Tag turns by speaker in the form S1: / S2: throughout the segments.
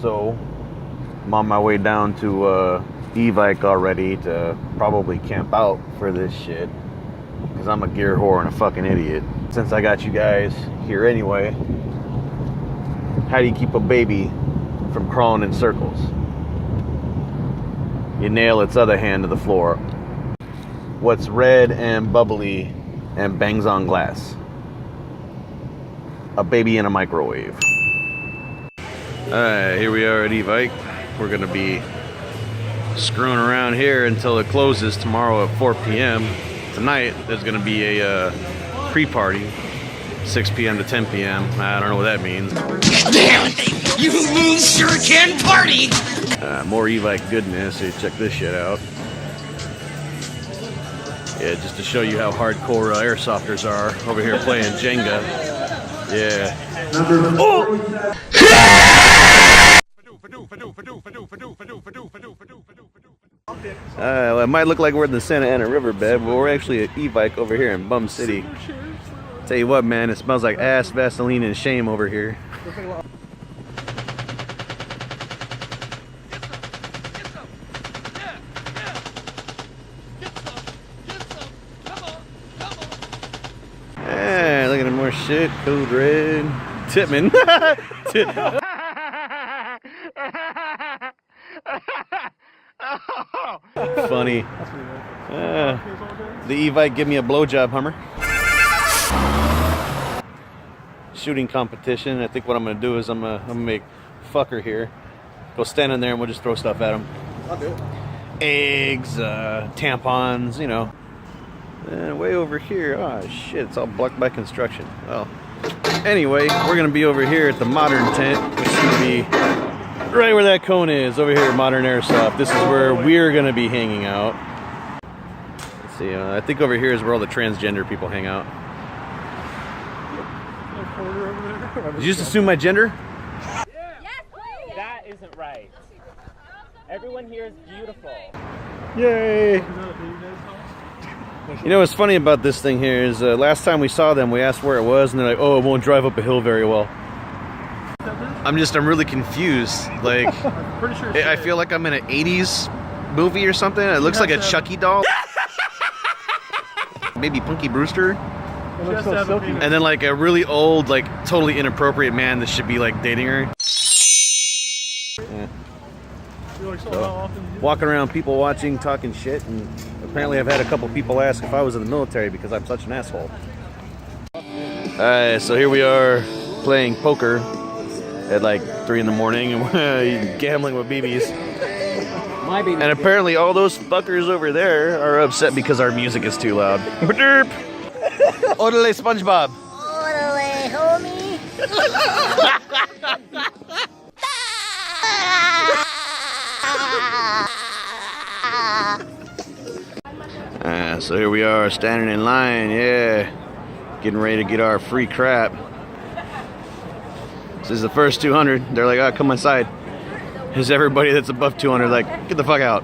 S1: So I'm on my way down to Evike already to probably camp out for this shit, because I'm a gear whore and a fucking idiot. Since I got you guys here anyway, how do you keep a baby from crawling in circles? You nail its other hand to the floor. What's red and bubbly and bangs on glass? A baby in a microwave. Alright, here we are at Evike. We're gonna be screwing around here until it closes tomorrow at 4 p.m. Tonight there's gonna be a pre-party, 6 p.m. to 10 p.m. I don't know what that means.
S2: Damn, you sure can party!
S1: More Evike goodness, so check this shit out. Yeah, just to show you how hardcore airsofters are over here playing Jenga. Yeah. Oh! Well, it might look like we're in the Santa Ana riverbed, but we're actually at Evike over here in Bum City. Tell you what, man, it smells like ass, Vaseline, and shame over here. Yeah, look at more shit. Code Red. Titman. Funny. The Evike give me a blowjob, Hummer. Shooting competition. I think what I'm gonna do is I'm gonna make fucker here. Go stand in there and we'll just throw stuff at him.
S3: I'll do it.
S1: Eggs, tampons, you know. And way over here, oh shit, it's all blocked by construction. Well, anyway, we're gonna be over here at the Modern tent, which is gonna be right where that cone is, over here at Modern Airsoft. This is where we're gonna be hanging out. Let's see, I think over here is where all the transgender people hang out. Did you just assume my gender?
S4: That isn't right. Everyone here is beautiful.
S1: Yay! You know what's funny about this thing here is last time we saw them, we asked where it was, and they're like, "Oh, it won't drive up a hill very well." I'm really confused. Like,
S3: Pretty sure
S1: I feel like I'm in an '80s movie or something. It looks like a Chucky doll. Maybe Punky Brewster.
S3: it looks so silky.
S1: And then like a really old, like totally inappropriate man that should be like dating her. Yeah. So, walking around, people watching, talking shit, and apparently I've had a couple people ask if I was in the military because I'm such an asshole. Alright, so here we are playing poker at like 3 in the morning and we're gambling with BBs.
S4: My baby.
S1: And apparently all those fuckers over there are upset because our music is too loud. Derp! Orderly SpongeBob.
S5: Orderly, homie.
S1: So here we are standing in line, yeah, getting ready to get our free crap. This is the first 200. They're like, "Oh, come inside." Is everybody that's above 200 like, "Get the fuck out"?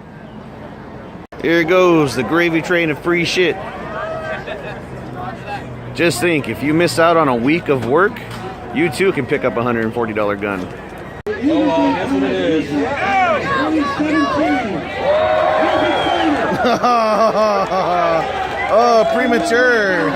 S1: Here goes the gravy train of free shit. Just think, if you miss out on a week of work, you too can pick up a $140 gun.
S4: Oh, well, guess what it is.
S1: Oh, premature.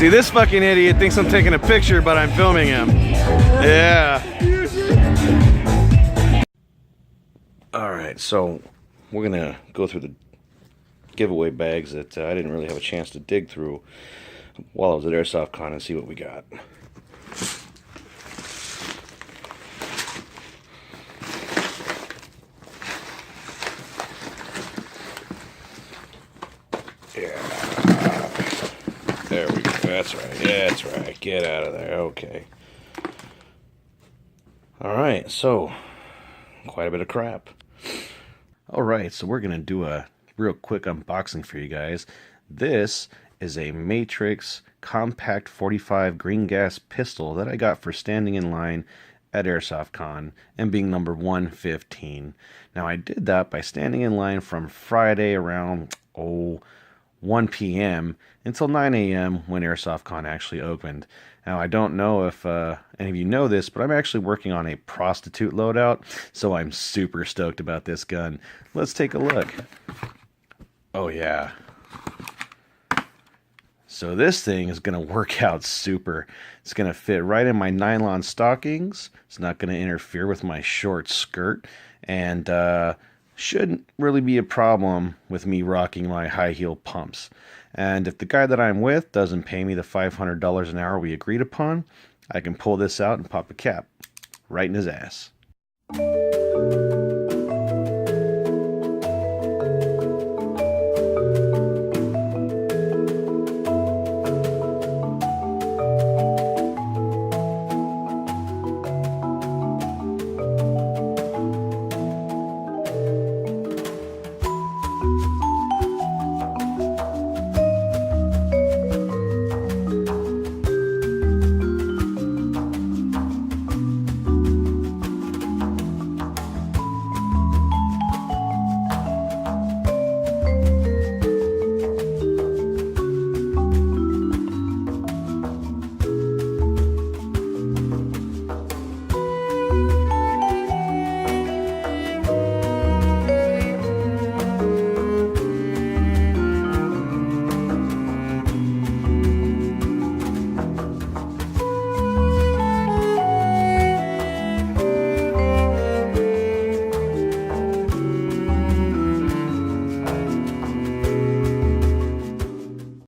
S1: See, this fucking idiot thinks I'm taking a picture, but I'm filming him. Yeah. right, so we're gonna go through the giveaway bags that I didn't really have a chance to dig through while I was at Airsoftcon and see what we got. Yeah. There we go. That's right. Yeah, that's right. Get out of there. Okay. Alright, so quite a bit of crap. Alright, so we're going to do a real quick unboxing for you guys. This is a Matrix Compact 45 green gas pistol that I got for standing in line at Airsoftcon and being number 115. Now I did that by standing in line from Friday around 1 p.m. until 9 a.m. when Airsoftcon actually opened. Now, I don't know if any of you know this, but I'm actually working on a prostitute loadout, so I'm super stoked about this gun. Let's take a look. Oh, yeah. So this thing is going to work out super. It's going to fit right in my nylon stockings. It's not going to interfere with my short skirt, and shouldn't really be a problem with me rocking my high heel pumps. And if the guy that I'm with doesn't pay me the $500 an hour we agreed upon, I can pull this out and pop a cap right in his ass.